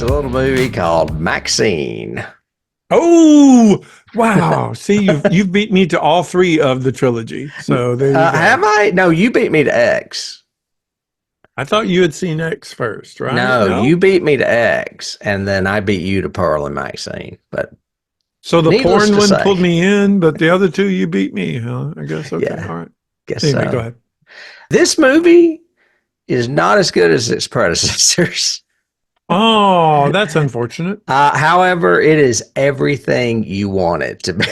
a little movie called Maxine. Oh, wow. See, you've beat me to all three of the trilogy. So there you go. Have I? No, you beat me to X. I thought you had seen X first, right? No, you beat me to X, and then I beat you to Pearl and Maxine. But so the needless porn to one say- pulled me in, but the other two you beat me, huh? I guess. Okay. Yeah. All right. Guess Anyway, so. go ahead. This movie is not as good as its predecessors. Oh, that's unfortunate. However, it is everything you want it to be.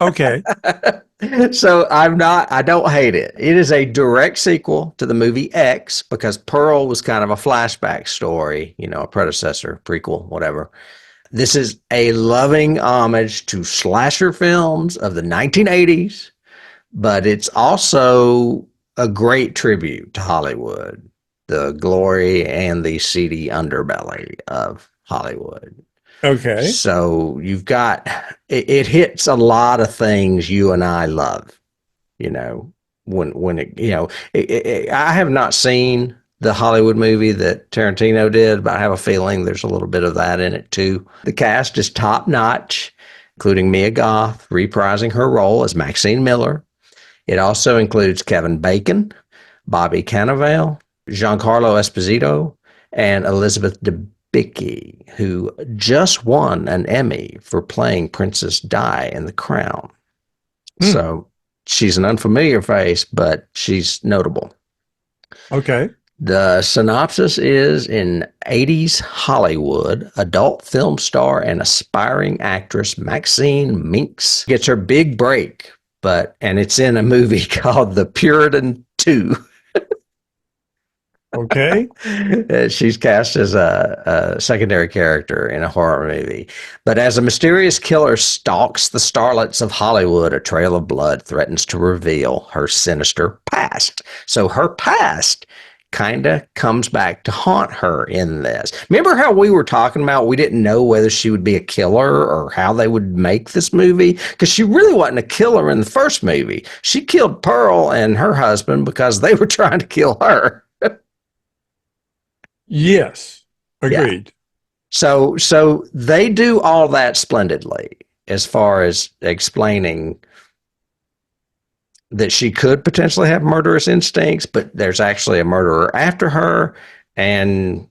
Okay. So I don't hate it. It is a direct sequel to the movie X because Pearl was kind of a flashback story, a predecessor, prequel, whatever. This is a loving homage to slasher films of the 1980s, but it's also a great tribute to Hollywood, the glory and the seedy underbelly of Hollywood. Okay. So you've got it hits a lot of things you and I love. When it I have not seen the Hollywood movie that Tarantino did, but I have a feeling there's a little bit of that in it too. The cast is top notch, including Mia Goth reprising her role as Maxine Miller. It also includes Kevin Bacon, Bobby Cannavale, Giancarlo Esposito, and Elizabeth Debicki, who just won an Emmy for playing Princess Di in The Crown. So she's an unfamiliar face, but she's notable. Okay. The synopsis is in 80s Hollywood, adult film star and aspiring actress Maxine Minx gets her big break, and it's in a movie called The Puritan 2. Okay. She's cast as a secondary character in a horror movie. But as a mysterious killer stalks the starlets of Hollywood, a trail of blood threatens to reveal her sinister past. So her past kind of comes back to haunt her in this. Remember how we were talking about we didn't know whether she would be a killer or how they would make this movie? Because she really wasn't a killer in the first movie. She killed Pearl and her husband because they were trying to kill her. Yes. Agreed. Yeah. So they do all that splendidly as far as explaining that she could potentially have murderous instincts, but there's actually a murderer after her. And,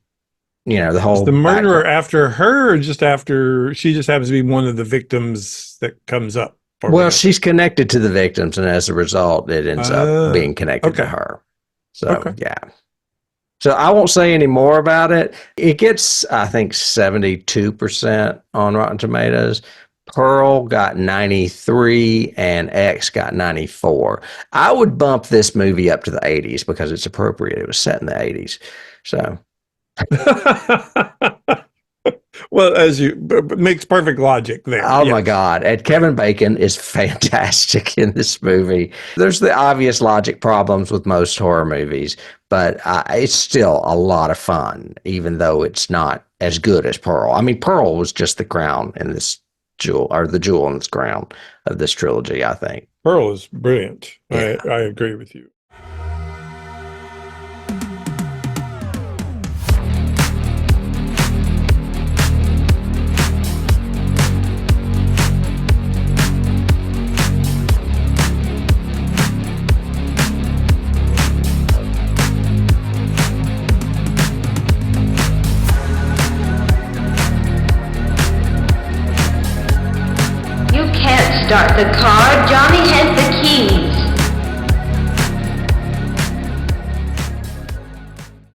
the whole... Is the murderer after her or just after she just happens to be one of the victims that comes up? Well, she's connected to the victims, and as a result, it ends up being connected to her. So, yeah. So I won't say any more about it. It gets, I think, 72% on Rotten Tomatoes. Pearl got 93 and X got 94. I would bump this movie up to the 80s because it's appropriate. It was set in the 80s. So. Well, makes perfect logic there. Oh, my God. And Kevin Bacon is fantastic in this movie. There's the obvious logic problems with most horror movies, but it's still a lot of fun, even though it's not as good as Pearl. I mean, Pearl was just the crown in this jewel, or the jewel in this crown of this trilogy, I think. Pearl is brilliant. Yeah. I agree with you. Start the car. Johnny has the